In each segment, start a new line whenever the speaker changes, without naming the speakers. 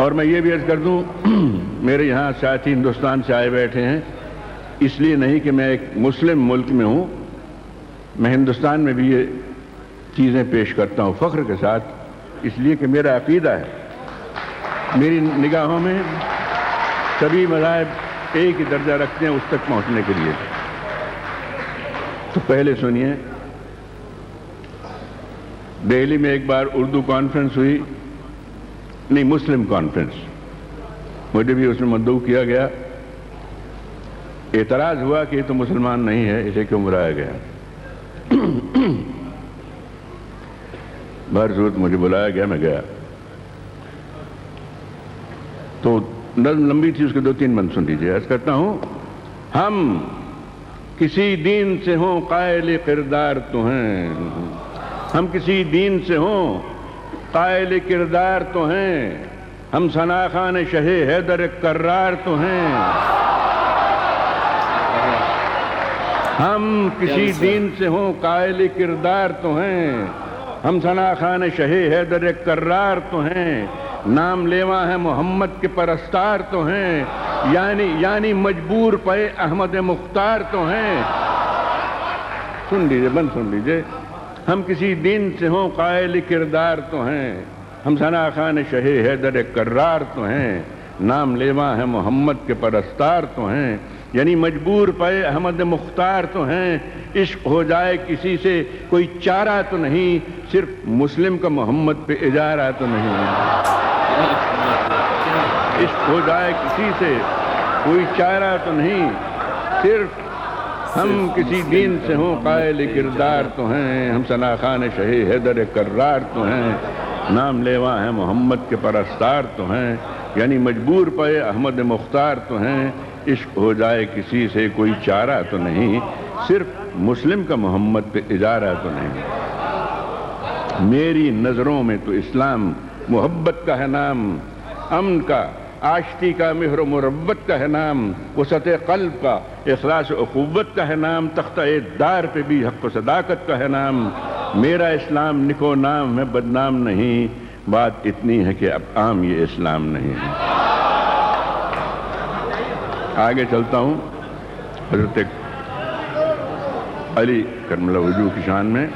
اور میں یہ بھی عرض کر دوں میرے یہاں ساتھی ہندوستان سے آئے بیٹھے ہیں، اس لیے نہیں کہ میں ایک مسلم ملک میں ہوں، میں ہندوستان میں بھی یہ چیزیں پیش کرتا ہوں فخر کے ساتھ، اس لیے کہ میرا عقیدہ ہے، میری نگاہوں میں سبھی مذاہب ایک ہی درجہ رکھتے ہیں اس تک پہنچنے کے لیے۔ تو پہلے سنیے، دہلی میں ایک بار اردو کانفرنس ہوئی، نہیں مسلم کانفرنس، مجھے بھی اس میں مدعو کیا گیا، اعتراض ہوا کہ یہ تو مسلمان نہیں ہے، اسے کیوں بلایا گیا؟ بہر صورت مجھے بلایا گیا، میں گیا تو نظم لمبی تھی، اس کے 2-3 بند سن لیجیے۔ عرض کرتا ہوں، ہم کسی دین سے ہوں قائل کردار تو ہیں، ہم کسی دین سے ہوں قائل کردار تو ہیں، ہم ثناخان شہ حیدر کرار تو ہیں، ہم کسی دین سے ہوں قائل کردار تو ہیں، ہم ثناخان شہ حیدر کرار تو ہیں، نام لیوا ہے محمد کے پرستار تو ہیں، یعنی مجبور پے احمد مختار تو ہیں۔ سن لیجئے، بند سن لیجئے، ہم کسی دین سے ہوں قائل کردار تو ہیں، ہم ثناخان شہ حیدر کرار تو ہیں، نام لیوا ہے محمد کے پرستار تو ہیں، یعنی مجبور پے احمد مختار تو ہیں، عشق ہو جائے کسی سے کوئی چارہ تو نہیں، صرف مسلم کا محمد پہ اجارہ تو نہیں، عشق ہو جائے کسی سے کوئی چارہ تو نہیں، صرف ہم کسی دین سے ہوں قائل کردار تو ہیں، ہم ثناخان شہ حیدر کرار تو ہیں، نام لیوا ہے محمد کے پرستار تو ہیں، یعنی مجبور پے احمد مختار تو ہیں، عشق ہو جائے کسی سے کوئی چارہ تو نہیں، صرف مسلم کا محمد پہ اجارہ تو نہیں۔ میری نظروں میں تو اسلام محبت کا ہے نام، امن کا، آشتی کا، مہر و مربت کا ہے نام، وسعت قلب کا، اخلاص و اخوت کا ہے نام، تختہ دار پہ بھی حق و صداقت کا ہے نام، میرا اسلام نکو نام ہے بدنام نہیں، بات اتنی ہے کہ اب عام یہ اسلام نہیں ہے۔ آگے چلتا ہوں، حضرت علی کرم اللہ وجہہ کی شان میں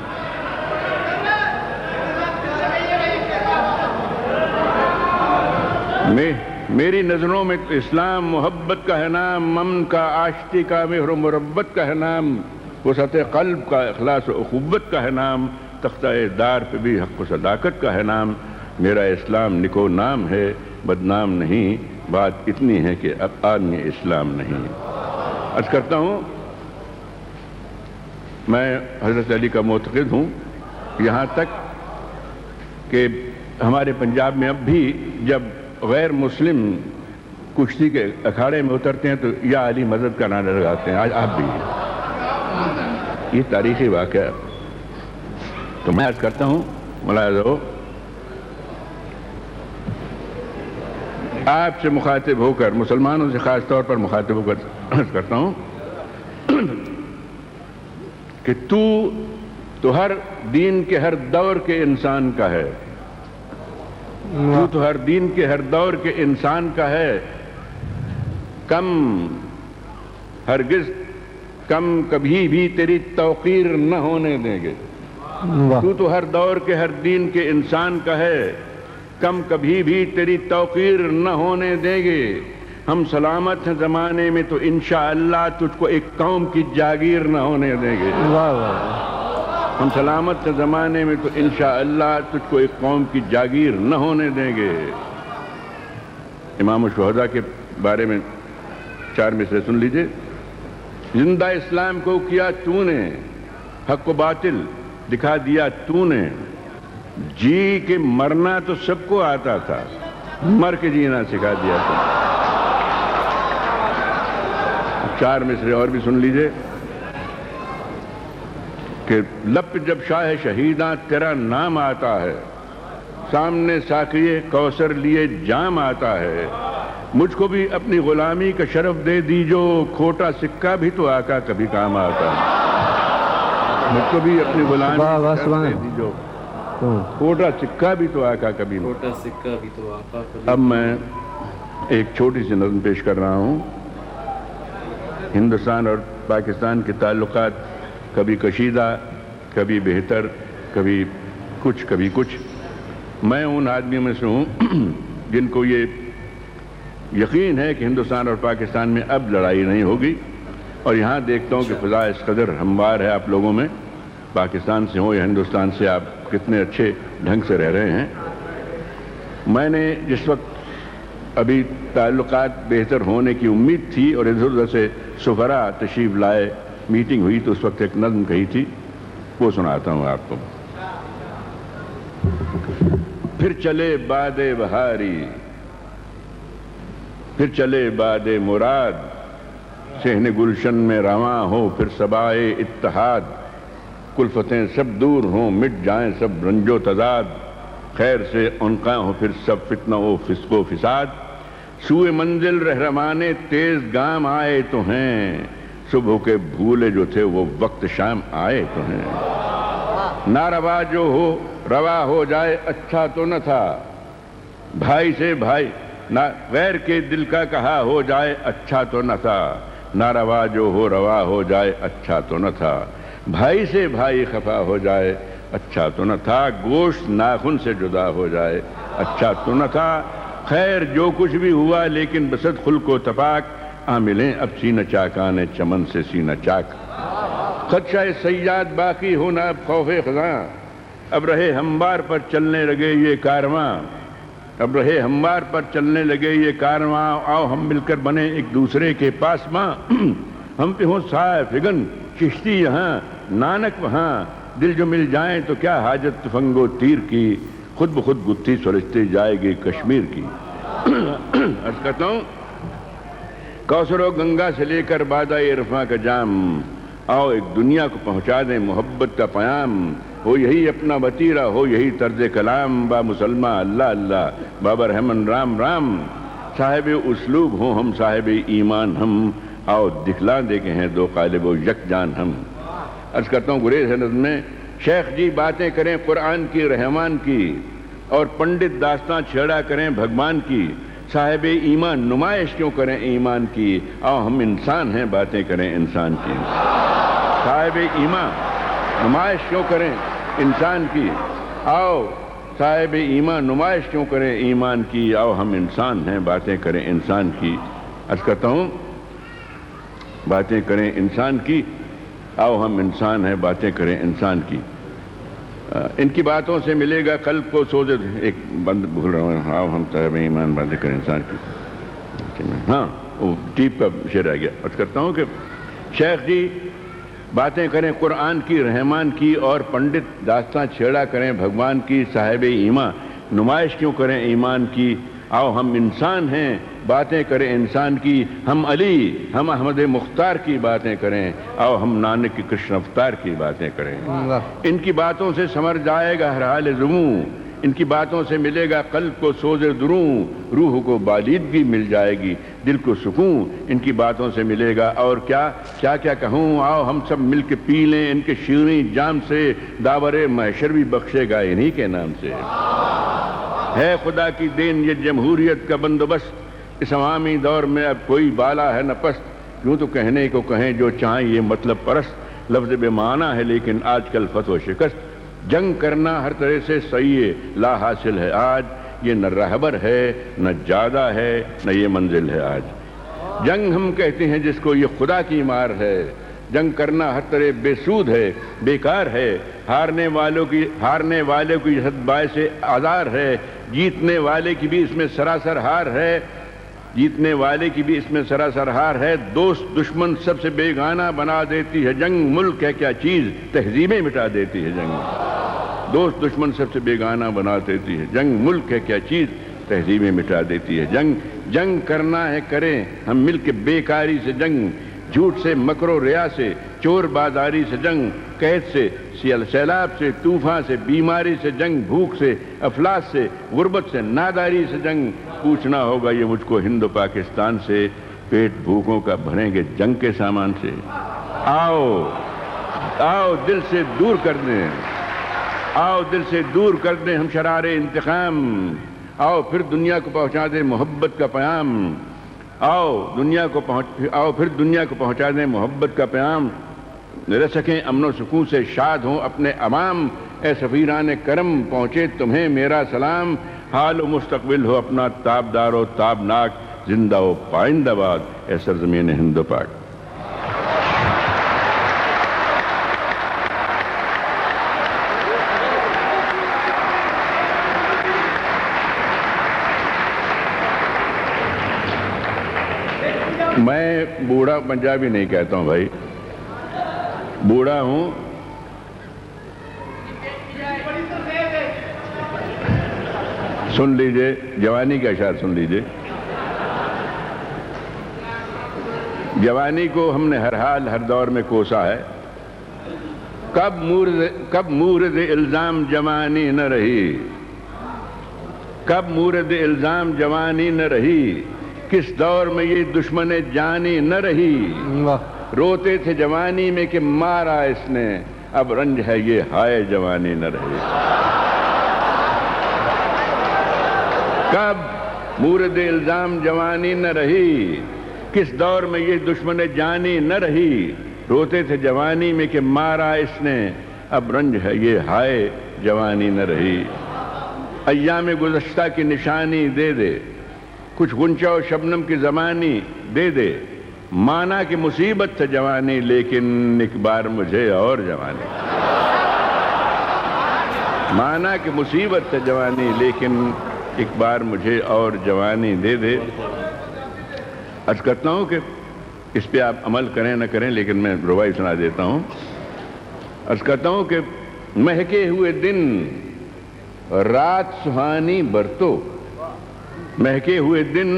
میری نظروں میں تو اسلام محبت کا ہے نام، امن کا، آشتی کا، مہر و مربت کا ہے نام، وسعت قلب کا، اخلاص و اخوت کا ہے نام، تختہ دار پہ بھی حق و صداقت کا ہے نام، میرا اسلام نکو نام ہے بدنام نہیں، بات اتنی ہے کہ اب آدمی اسلام نہیں۔ عرض کرتا ہوں، میں حضرت علی کا معتقد ہوں، یہاں تک کہ ہمارے پنجاب میں اب بھی جب غیر مسلم کشتی کے اکھاڑے میں اترتے ہیں تو یا علی مدد کا نعرہ لگاتے ہیں، آج آپ بھی، یہ تاریخی واقعہ۔ تو میں عرض کرتا ہوں، ملاحظہ ہو، آپ سے مخاطب ہو کر، مسلمانوں سے خاص طور پر مخاطب ہو کر عرض کرتا ہوں کہ تو ہر دین کے ہر دور کے انسان کا ہے، تو ہر دین کے ہر دور کے انسان کا ہے، کم ہرگز کم کبھی بھی تیری توقیر نہ ہونے دیں گے، تو ہر دور کے ہر دین کے انسان کا ہے، کم کبھی بھی تیری توقیر نہ ہونے دیں گے، ہم سلامت ہیں زمانے میں تو انشاءاللہ تجھ کو ایک قوم کی جاگیر نہ ہونے دیں گے، ہم سلامت ہیں زمانے میں تو انشاءاللہ تجھ کو ایک قوم کی جاگیر نہ ہونے دیں گے۔ امام الشہداء کے بارے میں 4 مصرے سن لیجئے۔ زندہ اسلام کو کیا تو نے، حق و باطل دکھا دیا تو نے، جی کہ مرنا تو سب کو آتا تھا، مر کے جینا سکھا دیا تھا۔ 4 مصرے اور بھی سن لیجئے کہ لب جب شاہ شہیداں تیرا نام آتا ہے، سامنے ساقیے کوثر لیے جام آتا ہے، مجھ کو بھی اپنی غلامی کا شرف دے دیجو، کھوٹا سکہ بھی تو آقا کبھی کام آتا ہے، مجھ کو بھی اپنی غلامی کا شرف دے دیجو، چھوٹا سکہ بھی تو آقا کبھی نہیں.
چھوٹا سکہ بھی تو آقا کبھی.
اب میں ایک چھوٹی سی نظم پیش کر رہا ہوں. ہندوستان اور پاکستان کے تعلقات کبھی کشیدہ، کبھی بہتر، کبھی کچھ. میں ان آدمیوں میں سے ہوں جن کو یہ یقین ہے کہ ہندوستان اور پاکستان میں اب لڑائی نہیں ہوگی، اور یہاں دیکھتا ہوں کہ فضا اس قدر ہموار ہے آپ لوگوں میں، پاکستان سے ہوں یا ہندوستان سے، آپ کتنے اچھے ڈھنگ سے رہ رہے ہیں. میں نے جس وقت ابھی تعلقات بہتر ہونے کی امید تھی اور ادھر ادھر سے سفراء تشریف لائے، میٹنگ ہوئی، تو اس وقت ایک نظم کہی تھی، وہ سناتا ہوں آپ کو. پھر چلے باد بہاری، پھر چلے باد مراد، صحن گلشن میں رواں ہو پھر صبائے اتحاد. کلفتیں سب دور ہوں، مٹ جائیں سب رنج و تضاد، خیر سے عنقاں ہو پھر سب فتنہ و فسق و فساد. سوئے منزل رہرمانے تیز گام آئے تو ہیں، صبح کے بھولے جو تھے وہ وقت شام آئے تو ہیں. ناروا جو ہو روا ہو جائے اچھا تو نہ تھا، بھائی سے بھائی غیر کے دل کا کہا ہو جائے اچھا تو نہ تھا. ناروا جو ہو روا ہو جائے اچھا تو نہ تھا، بھائی سے بھائی خفا ہو جائے اچھا تو نہ تھا. گوشت ناخن سے جدا ہو جائے اچھا تو نہ تھا. خیر جو کچھ بھی ہوا لیکن بسد خلق و تفاق، آ ملیں اب سینہ چاکانے چمن سے سینہ چاک. خدشہ سیاد باقی ہونا اب خوف خزاں، اب رہے ہموار پر چلنے لگے یہ کارواں. اب رہے ہموار پر چلنے لگے یہ کارواں، آؤ ہم مل کر بنے ایک دوسرے کے پاس ماں. ہم پہ ہوں سایہ فگن چشتی یہاں نانک وہاں، دل جو مل جائیں تو کیا حاجت تفنگ و تیر کی، خود بخود گتھی سلجھتی جائے گی کشمیر کی. عرض کرتا ہوں، کوثر و گنگا سے لے کر بادہ عرفاں کا جام، آؤ ایک دنیا کو پہنچا دیں محبت کا پیام. ہو یہی اپنا وتیرہ، ہو یہی طرز کلام، با مسلمہ اللہ اللہ، بابر رحمن رام رام. صاحب اسلوب ہوں ہم صاحب ایمان ہم، آؤ دکھلا دے کے ہیں دو قالب و یک جان ہم. عرض کرتا ہوں گریز ہے نظم میں، شیخ جی باتیں کریں قرآن کی رحمان کی، اور پنڈت داستان چھیڑا کریں بھگوان کی. صاحب ایمان نمائش کیوں کریں ایمان کی، آؤ ہم انسان ہیں باتیں کریں انسان کی. صاحب ایمان نمائش کیوں کریں انسان کی، آؤ صاحب ایمان نمائش کیوں کریں ایمان کی، آؤ ہم انسان ہیں باتیں کریں انسان کی. عرض کرتا ہوں، باتیں کریں انسان کی، آؤ ہم انسان ہیں باتیں کریں انسان کی. ان کی باتوں سے ملے گا قلب کو سوز. ایک بند بھول رہا ہوں، آؤ ہم صاحب ایمان باتیں کریں انسان کی. ہاں وہ ٹیپ کا شعر آ گیا. عرض کرتا ہوں کہ شیخ جی باتیں کریں قرآن کی رحمان کی، اور پنڈت داستان چھیڑا کریں بھگوان کی. صاحب ایمان نمائش کیوں کریں ایمان کی، آؤ ہم انسان ہیں باتیں کریں انسان کی. ہم علی ہم احمد مختار کی باتیں کریں، آؤ ہم نانک کی کرشن اوتار کی باتیں کریں. ان کی باتوں سے سمر جائے گا ہر حال زموں، ان کی باتوں سے ملے گا قلب کو سوز دروں. روح کو بالیدگی مل جائے گی، دل کو سکون ان کی باتوں سے ملے گا. اور کیا کہوں، آؤ ہم سب مل کے پی لیں ان کے شیریں جام سے. داور محشر بھی بخشے گا انہی کے نام سے. ہے خدا کی دین یہ جمہوریت کا بندوبست، اس عوامی دور میں اب کوئی بالا ہے نہ پست. یوں تو کہنے کو کہیں جو چاہیں یہ مطلب پرست، لفظ بے معنی ہے لیکن آج کل فتو شکست. جنگ کرنا ہر طرح سے صحیح لا حاصل ہے آج، یہ نہ رہبر ہے نہ جادہ ہے نہ یہ منزل ہے آج. جنگ ہم کہتے ہیں جس کو یہ خدا کی مار ہے، جنگ کرنا ہر طرح بے سود ہے بیکار ہے. ہارنے والے کی حد باعث آزار ہے، جیتنے والے کی بھی اس میں سراسر ہار ہے. جیتنے والے کی بھی اس میں سراسر ہار ہے. دوست دشمن سب سے بیگانہ بنا دیتی ہے جنگ، ملک ہے کیا چیز تہذیبیں مٹا دیتی ہے جنگ. دوست دشمن سب سے بیگانہ بنا دیتی ہے جنگ، ملک ہے کیا چیز تہذیبیں مٹا دیتی ہے جنگ. جنگ کرنا ہے کریں ہم مل کے بیکاری سے جنگ، جھوٹ سے مکر و ریا سے چور بازاری سے جنگ، قحط سے سیلاب سے طوفان سے بیماری سے جنگ، بھوک سے افلاس سے غربت سے ناداری سے جنگ. پوچھنا ہوگا یہ مجھ کو ہند و پاکستان سے، پیٹ بھوکوں کا بھریں گے جنگ کے سامان سے. آؤ دل سے دور کر دیں آؤ دل سے دور کر دیں ہم شرار انتقام، آؤ پھر دنیا کو پہنچا دیں محبت کا پیام، آؤ پھر دنیا کو پہنچا دیں محبت کا پیام، رہ سکیں امن و سکون سے شاد ہوں اپنے عوام، اے سفیران کرم پہنچے تمہیں میرا سلام، حال و مستقبل ہو اپنا تابدار و تابناک، زندہ و پائندہ باد اے سرزمین ہند و پاک۔ میں بوڑھا پنجابی نہیں کہتا ہوں بھائی، بوڑھا ہوں، سن لیجئے جوانی کا اشعار سن لیجئے۔ جوانی کو ہم نے ہر حال ہر دور میں کوسا ہے، کب مورد الزام جوانی نہ رہی، کب مورد الزام جوانی نہ رہی، کس دور میں یہ دشمن جانی نہ رہی، روتے تھے جوانی میں کہ مارا اس نے، اب رنج ہے یہ ہائے جوانی نہ رہی۔ کب مورد الزام جوانی نہ رہی، کس دور میں یہ دشمن جانی نہ رہی، روتے تھے جوانی میں کہ مارا اس نے، اب رنج ہے یہ ہائے جوانی نہ رہی۔ ایام گزشتہ کی نشانی دے دے، کچھ غنچہ و شبنم کی زمانی دے دے، مانا کہ مصیبت تھا جوانی لیکن ایک بار مجھے اور جوانی، مانا کہ مصیبت تھا جوانی لیکن ایک بار مجھے اور جوانی دے دے۔ عرض کرتا ہوں کہ اس پہ آپ عمل کریں نہ کریں لیکن میں ربائی سنا دیتا ہوں۔ عرض کرتا ہوں کہ مہکے ہوئے دن رات سہانی برتو، مہکے ہوئے دن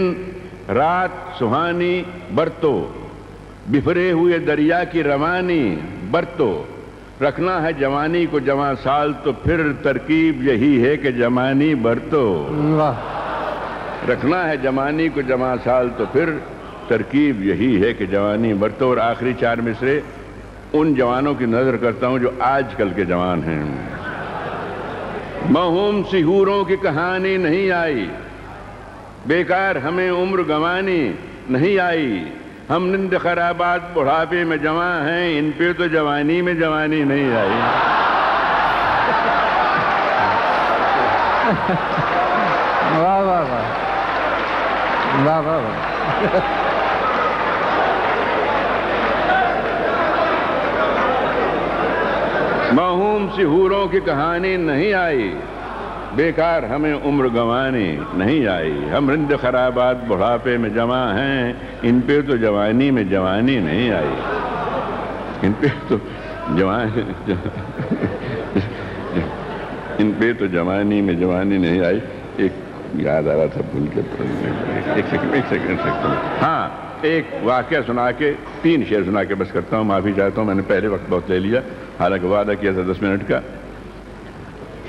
رات سہانی برتو، بفرے ہوئے دریا کی روانی برتو، رکھنا ہے جوانی کو جواں سال تو پھر ترکیب یہی ہے کہ جوانی برتو، رکھنا ہے جوانی کو جواں سال تو پھر ترکیب یہی ہے کہ جوانی برتو۔ اور آخری چار مصرے ان جوانوں کی نظر کرتا ہوں جو آج کل کے جوان ہیں۔ موہوم سی حوروں کی کہانی نہیں آئی، بیکار ہمیں عمر گنوانی نہیں آئی، ہم نند خرابات بڑھاپے میں جوان ہیں، ان پہ تو جوانی میں جوانی نہیں آئی۔
واہ واہ واہ واہ واہ واہ۔
موہوم سی حوروں کی کہانی نہیں آئی، بیکار ہمیں عمر گنوانی نہیں آئی، ہم رند خرابات بڑھاپے میں جوان ہیں، ان پہ تو جوانی میں جوانی نہیں آئی، ان پہ تو ان پہ تو جوانی میں جوانی نہیں آئی۔ ایک یاد آ رہا تھا بھول کے، ایک سیکنڈ ہاں، ایک واقعہ سنا کے 3 شعر سنا کے بس کرتا ہوں، معافی چاہتا ہوں، میں نے پہلے وقت بہت لے لیا، حالانکہ وعدہ کیا تھا 10 منٹ کا۔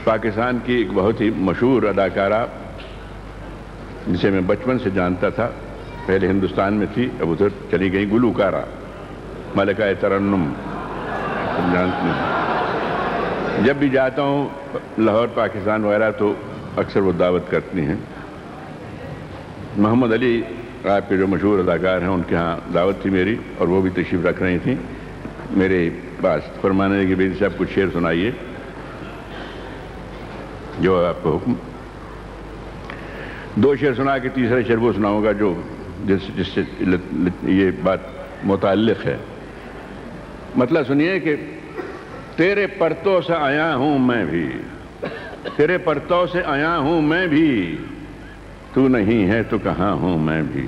پاکستان کی ایک بہت ہی مشہور اداکارہ جسے میں بچپن سے جانتا تھا، پہلے ہندوستان میں تھی اب ادھر چلی گئی، گلوکارہ ملکہ ترنم، جانتے ہیں۔ جب بھی جاتا ہوں لاہور پاکستان وغیرہ تو اکثر وہ دعوت کرتی ہیں۔ محمد علی آپ کے جو مشہور اداکار ہیں ان کے ہاں دعوت تھی میری، اور وہ بھی تشریف رکھ رہی تھیں میرے پاس، فرمانے کہ بیدی صاحب کچھ شعر سنائیے، جو آپ کو حکم۔ 2 شعر سنا کے تیسرا شعر وہ سناؤں گا جو جس سے یہ بات متعلق ہے۔ مطلب سنیے کہ تیرے پرتوں سے آیا ہوں میں بھی، تیرے پرتوں سے آیا ہوں میں بھی، تو نہیں ہے تو کہاں ہوں میں بھی،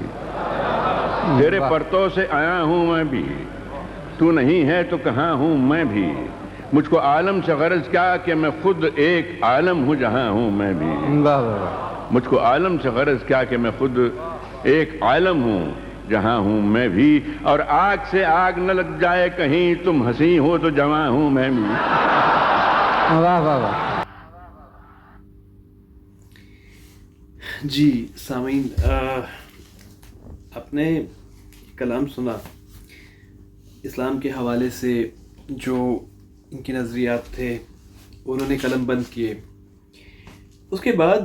تیرے پرتوں سے آیا ہوں میں بھی، تو نہیں ہے تو کہاں ہوں میں بھی، مجھ کو عالم سے غرض کیا کہ میں خود ایک عالم ہوں جہاں ہوں میں بھی، مجھ کو عالم سے غرض کیا کہ میں خود ایک عالم ہوں جہاں ہوں میں بھی، اور آگ سے آگ نہ لگ جائے کہیں تم ہنسی ہو تو جواں ہوں میں بھی۔
واہ واہ واہ۔
جی سامعین، آپ نے کلام سنا اسلام کے حوالے سے، جو ان کے نظریات تھے انہوں نے قلم بند کیے. اس کے بعد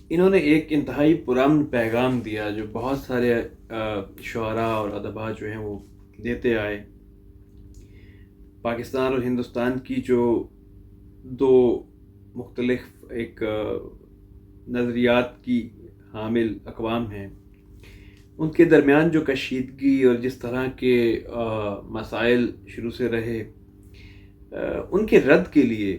انہوں نے ایک انتہائی پرامن پیغام دیا جو بہت سارے شعراء اور ادباء جو ہیں وہ دیتے آئے. پاکستان اور ہندوستان کی جو دو مختلف ایک نظریات کی حامل اقوام ہیں، ان کے درمیان جو کشیدگی اور جس طرح کے مسائل شروع سے رہے، ان کے رد کے لیے،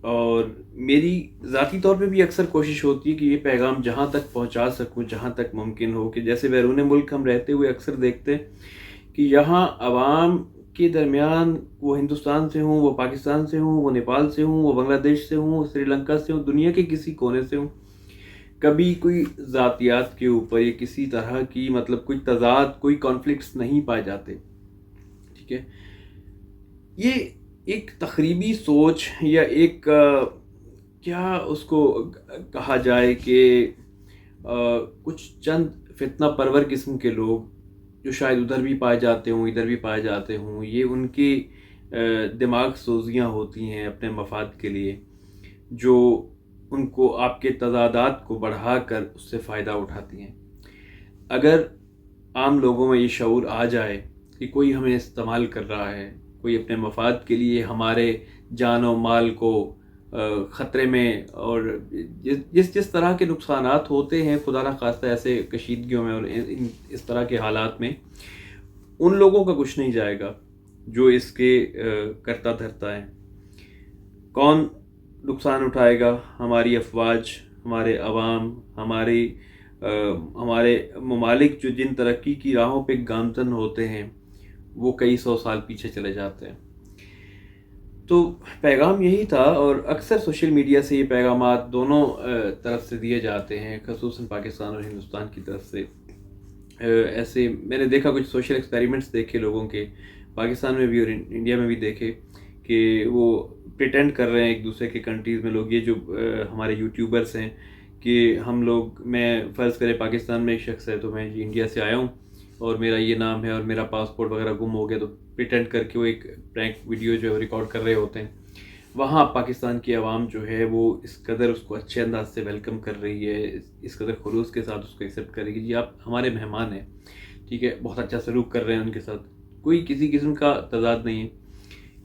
اور میری ذاتی طور پہ بھی اکثر کوشش ہوتی ہے کہ یہ پیغام جہاں تک پہنچا سکوں، جہاں تک ممکن ہو، کہ جیسے بیرون ملک ہم رہتے ہوئے اکثر دیکھتے ہیں کہ یہاں عوام کے درمیان، وہ ہندوستان سے ہوں، وہ پاکستان سے ہوں، وہ نیپال سے ہوں، وہ بنگلہ دیش سے ہوں، وہ سری لنکا سے ہوں، دنیا کے کسی کونے سے ہوں، کبھی کوئی ذاتیات کے اوپر یا کسی طرح کی کوئی تضاد، کوئی کانفلکٹس نہیں پائے جاتے. ٹھیک ہے، یہ ایک تخریبی سوچ یا ایک کیا اس کو کہا جائے کہ کچھ چند فتنہ پرور قسم کے لوگ جو شاید ادھر بھی پائے جاتے ہوں، ادھر بھی پائے جاتے ہوں، یہ ان کی دماغ سوزیاں ہوتی ہیں اپنے مفاد کے لیے، جو ان کو آپ کے تضادات کو بڑھا کر اس سے فائدہ اٹھاتی ہیں. اگر عام لوگوں میں یہ شعور آ جائے کہ کوئی ہمیں استعمال کر رہا ہے، کوئی اپنے مفاد کے لیے ہمارے جان و مال کو خطرے میں، اور جس طرح کے نقصانات ہوتے ہیں خدا نخواستہ ایسے کشیدگیوں میں اور اس طرح کے حالات میں، ان لوگوں کا کچھ نہیں جائے گا جو اس کے کرتا دھرتا ہے. کون نقصان اٹھائے گا؟ ہماری افواج، ہمارے عوام، ہمارے ممالک جو جن ترقی کی راہوں پہ گامزن ہوتے ہیں، وہ کئی سو سال پیچھے چلے جاتے ہیں. تو پیغام یہی تھا، اور اکثر سوشل میڈیا سے یہ پیغامات دونوں طرف سے دیے جاتے ہیں، خصوصاً پاکستان اور ہندوستان کی طرف سے. ایسے میں نے دیکھا کچھ سوشل ایکسپیریمنٹس دیکھے لوگوں کے، پاکستان میں بھی اور انڈیا میں بھی دیکھے، کہ وہ پریٹینڈ کر رہے ہیں ایک دوسرے کے کنٹریز میں لوگ، یہ جو ہمارے یوٹیوبرس ہیں، کہ ہم لوگ، میں فرض کرے پاکستان میں ایک شخص ہے تو میں انڈیا سے آیا ہوں اور میرا یہ نام ہے اور میرا پاسپورٹ وغیرہ گم ہو گیا، تو پریٹینڈ کر کے وہ ایک پرینک ویڈیو جو ہے ریکارڈ کر رہے ہوتے ہیں. وہاں پاکستان کی عوام جو ہے وہ اس قدر اس کو اچھے انداز سے ویلکم کر رہی ہے، اس قدر خلوص کے ساتھ اس کو ایکسیپٹ کر رہی ہے کہ جی آپ ہمارے مہمان ہیں. ٹھیک ہے، بہت اچھا سلوک کر رہے ہیں ان کے ساتھ، کوئی کسی قسم کا تضاد نہیں ہے.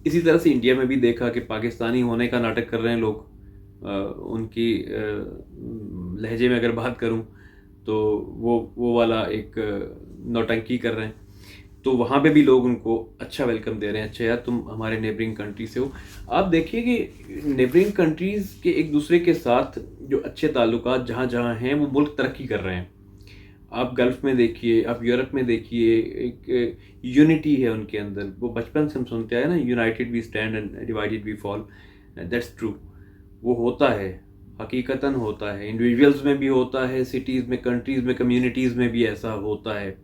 اسی طرح سے انڈیا میں بھی دیکھا کہ پاکستانی ہونے کا ناٹک کر رہے ہیں لوگ. ان کی لہجے میں اگر بات کروں تو وہ والا ایک نوٹنکی کر رہے ہیں. تو وہاں پہ بھی لوگ ان کو اچھا ویلکم دے رہے ہیں، اچھا یار تم ہمارے نیبرنگ کنٹری سے ہو. آپ دیکھیے کہ نیبرنگ کنٹریز کے ایک دوسرے کے ساتھ جو اچھے تعلقات جہاں جہاں ہیں، وہ ملک ترقی کر رہے ہیں. آپ گلف میں دیکھیے، آپ یورپ میں دیکھیے، ایک یونٹی ہے ان کے اندر. وہ بچپن سے ہم سنتے ہیں نا، united we stand and divided we fall. That's true, وہ ہوتا ہے، حقیقتاً ہوتا ہے. انڈیویجولز میں بھی ہوتا ہے، سٹیز میں، کنٹریز میں، کمیونٹیز میں بھی ایسا ہوتا ہے.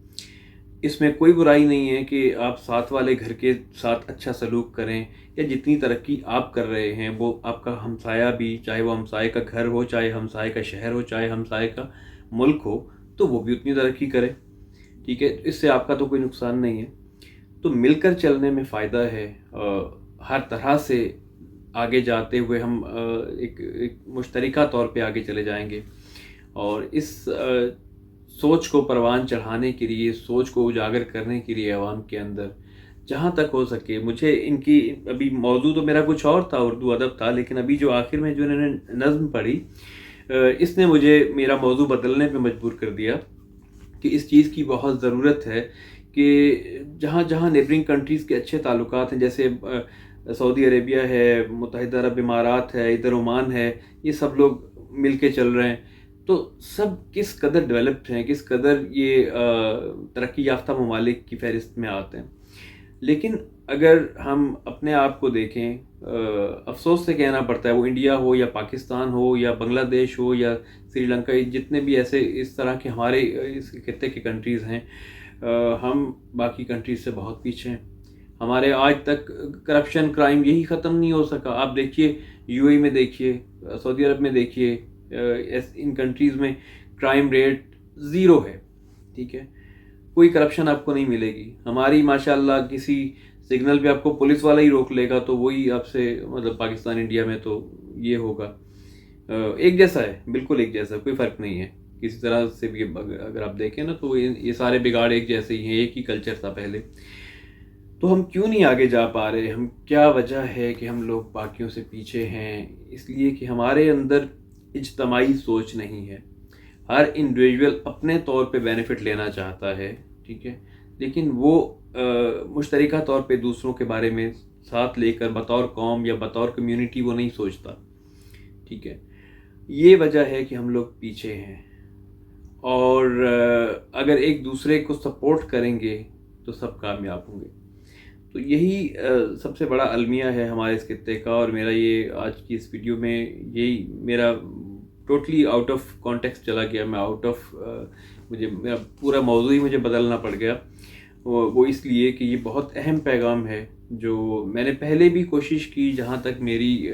اس میں کوئی برائی نہیں ہے کہ آپ ساتھ والے گھر کے ساتھ اچھا سلوک کریں، یا جتنی ترقی آپ کر رہے ہیں وہ آپ کا ہمسایہ بھی، چاہے وہ ہمسائے کا گھر ہو، چاہے ہمسائے کا شہر ہو، چاہے ہمسائے کا ملک ہو، تو وہ بھی اتنی ترقی کرے. ٹھیک ہے، اس سے آپ کا تو کوئی نقصان نہیں ہے. تو مل کر چلنے میں فائدہ ہے. ہر طرح سے آگے جاتے ہوئے ہم ایک مشترکہ طور پہ آگے چلے جائیں گے، اور اس سوچ کو پروان چڑھانے کے لیے، سوچ کو اجاگر کرنے کے لیے عوام کے اندر جہاں تک ہو سکے. مجھے ان کی ابھی موضوع تو میرا کچھ اور تھا، اردو ادب تھا، لیکن ابھی جو آخر میں جو انہوں نے نظم پڑھی، اس نے مجھے میرا موضوع بدلنے پہ مجبور کر دیا کہ اس چیز کی بہت ضرورت ہے کہ جہاں جہاں نیبرنگ کنٹریز کے اچھے تعلقات ہیں، جیسے سعودی عربیہ ہے، متحدہ عرب امارات ہے، ادھر عمان ہے، یہ سب لوگ مل کے چل رہے ہیں، تو سب کس قدر ڈیولپڈ ہیں، کس قدر یہ ترقی یافتہ ممالک کی فہرست میں آتے ہیں. لیکن اگر ہم اپنے آپ کو دیکھیں، افسوس سے کہنا پڑتا ہے، وہ انڈیا ہو یا پاکستان ہو یا بنگلہ دیش ہو یا سری لنکا، جتنے بھی ایسے اس طرح کے ہمارے اس خطے کے کنٹریز ہیں، ہم باقی کنٹریز سے بہت پیچھے ہیں. ہمارے آج تک کرپشن، کرائم یہی ختم نہیں ہو سکا. آپ دیکھیے یو اے میں، دیکھیے سعودی عرب میں، دیکھیے ان کنٹریز میں کرائم ریٹ 0 ہے. ٹھیک ہے، کوئی کرپشن آپ کو نہیں ملے گی. ہماری ماشاءاللہ کسی سگنل پہ آپ کو پولیس والا ہی روک لے گا تو وہی آپ سے مطلب پاکستان انڈیا میں تو یہ ہوگا ایک جیسا ہے، بالکل ایک جیسا، کوئی فرق نہیں ہے کسی طرح سے بھی. اگر آپ دیکھیں نا تو یہ سارے بگاڑ ایک جیسے ہی ہیں، ایک ہی کلچر تھا پہلے. تو ہم کیوں نہیں آگے جا پا رہے؟ ہم کیا وجہ ہے کہ ہم لوگ باقیوں سے پیچھے ہیں؟ اس لیے کہ ہمارے اندر اجتماعی سوچ نہیں ہے. ہر انڈیویجول اپنے طور پہ بینیفٹ لینا چاہتا ہے، ٹھیک ہے، لیکن وہ مشترکہ طور پہ دوسروں کے بارے میں ساتھ لے کر بطور قوم یا بطور کمیونٹی وہ نہیں سوچتا، ٹھیک ہے. یہ وجہ ہے کہ ہم لوگ پیچھے ہیں. اور اگر ایک دوسرے کو سپورٹ کریں گے تو سب کامیاب ہوں گے. تو یہی سب سے بڑا المیہ ہے ہمارے اس خطے کا. اور میرا یہ آج کی اس ویڈیو میں یہی میرا ٹوٹلی آؤٹ آف کانٹیکسٹ چلا گیا. میں آؤٹ آف میرا پورا موضوع ہی مجھے بدلنا پڑ گیا. وہ اس لیے کہ یہ بہت اہم پیغام ہے جو میں نے پہلے بھی کوشش کی، جہاں تک میری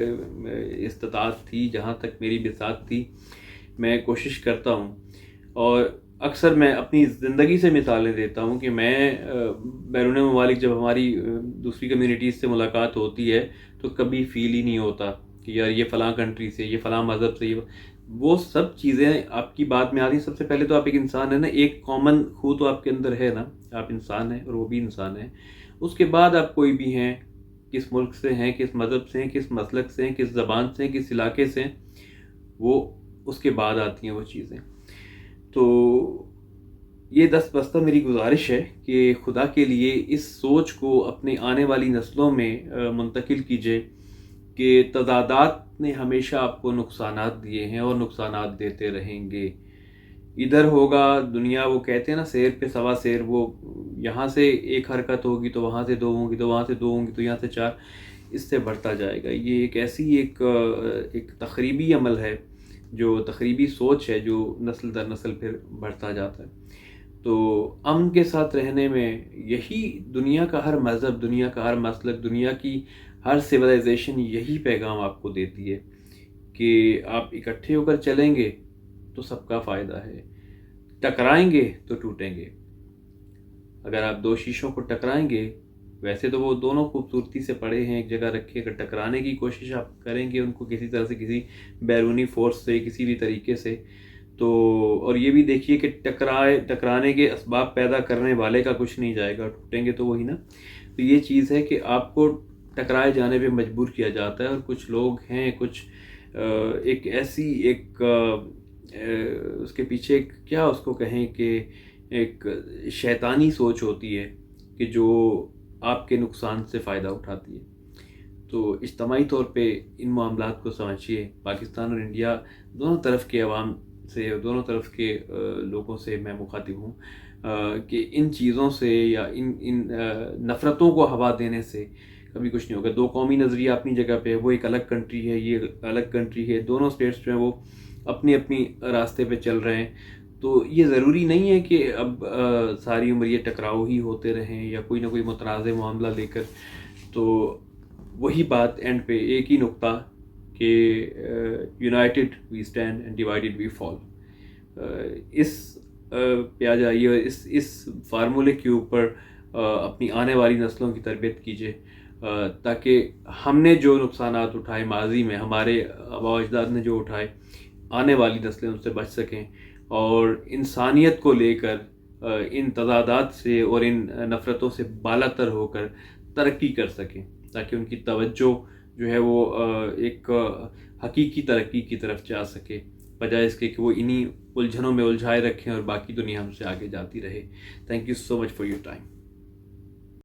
استطاعت تھی، جہاں تک میری بساط تھی، میں کوشش کرتا ہوں. اور اکثر میں اپنی زندگی سے مثالیں دیتا ہوں کہ میں بیرون ممالک جب ہماری دوسری کمیونٹیز سے ملاقات ہوتی ہے تو کبھی فیل ہی نہیں ہوتا کہ یار یہ فلاں کنٹری سے، یہ فلاں مذہب سے، وہ سب چیزیں آپ کی بات میں آتی ہیں. سب سے پہلے تو آپ ایک انسان ہیں نا، ایک کامن خو تو آپ کے اندر ہے نا، آپ انسان ہیں اور وہ بھی انسان ہیں. اس کے بعد آپ کوئی بھی ہیں، کس ملک سے ہیں، کس مذہب سے ہیں، کس مسلک سے ہیں، کس زبان سے ہیں، کس علاقے سے ہیں، وہ اس کے بعد آتی ہیں وہ چیزیں. تو یہ دست بستہ میری گزارش ہے کہ خدا کے لیے اس سوچ کو اپنے آنے والی نسلوں میں منتقل کیجیے کہ تضادات نے ہمیشہ آپ کو نقصانات دیے ہیں اور نقصانات دیتے رہیں گے. ادھر ہوگا دنیا، وہ کہتے ہیں نا سیر پہ سوا سیر، وہ یہاں سے ایک حرکت ہوگی تو وہاں سے دو ہوں گی، تو وہاں سے دو ہوں گی تو یہاں سے چار، اس سے بڑھتا جائے گا. یہ ایک ایسی ایک تخریبی عمل ہے، جو تخریبی سوچ ہے، جو نسل در نسل پھر بڑھتا جاتا ہے. تو امن کے ساتھ رہنے میں یہی دنیا کا ہر مذہب، دنیا کا ہر مسلک، دنیا کی ہر سویلائزیشن یہی پیغام آپ کو دیتی ہے کہ آپ اکٹھے ہو کر چلیں گے تو سب کا فائدہ ہے، ٹکرائیں گے تو ٹوٹیں گے. اگر آپ دو شیشوں کو ٹکرائیں گے، ویسے تو وہ دونوں خوبصورتی سے پڑے ہیں ایک جگہ رکھے، اگر ٹکرانے کی کوشش آپ کریں گے ان کو کسی طرح سے، کسی بیرونی فورس سے، کسی بھی طریقے سے، تو اور یہ بھی دیکھیے کہ ٹکرانے کے اسباب پیدا کرنے والے کا کچھ نہیں جائے گا، ٹوٹیں گے تو وہی نا. تو یہ چیز ہے کہ آپ کو ٹکرائے جانے پہ مجبور کیا جاتا ہے. اور کچھ لوگ ہیں، کچھ ایک ایسی ایک اس کے پیچھے ایک کیا اس کو کہیں کہ ایک شیطانی سوچ ہوتی ہے کہ جو آپ کے نقصان سے فائدہ اٹھاتی ہے. تو اجتماعی طور پہ ان معاملات کو سمجھیے. پاکستان اور انڈیا دونوں طرف کے عوام سے، دونوں طرف کے لوگوں سے میں مخاطب ہوں کہ ان چیزوں سے یا ان نفرتوں کو ہوا دینے سے کبھی کچھ نہیں ہوگا. دو قومی نظریہ اپنی جگہ پہ، وہ ایک الگ کنٹری ہے، یہ الگ کنٹری ہے، دونوں اسٹیٹس جو ہیں وہ اپنی اپنی راستے پہ چل رہے ہیں. تو یہ ضروری نہیں ہے کہ اب ساری عمر یہ ٹکراؤ ہی ہوتے رہیں یا کوئی نہ کوئی متنازع معاملہ لے کر. تو وہی بات اینڈ پہ ایک ہی نقطہ کہ united we stand and divided we fall. اس پہ آ جائیے اور اس فارمولے کے اوپر اپنی آنے والی نسلوں کی تربیت کیجیے تاکہ ہم نے جو نقصانات اٹھائے ماضی میں، ہمارے آباء و اجداد نے جو اٹھائے، آنے والی نسلیں ان سے بچ سکیں اور انسانیت کو لے کر ان تضادات سے اور ان نفرتوں سے بالا تر ہو کر ترقی کر سکیں، تاکہ ان کی توجہ جو ہے وہ ایک حقیقی ترقی کی طرف جا سکے، بجائے اس کے کہ وہ انہی الجھنوں میں الجھائے رکھیں اور باقی دنیا ہم سے آگے جاتی رہے. Thank you so much for your time.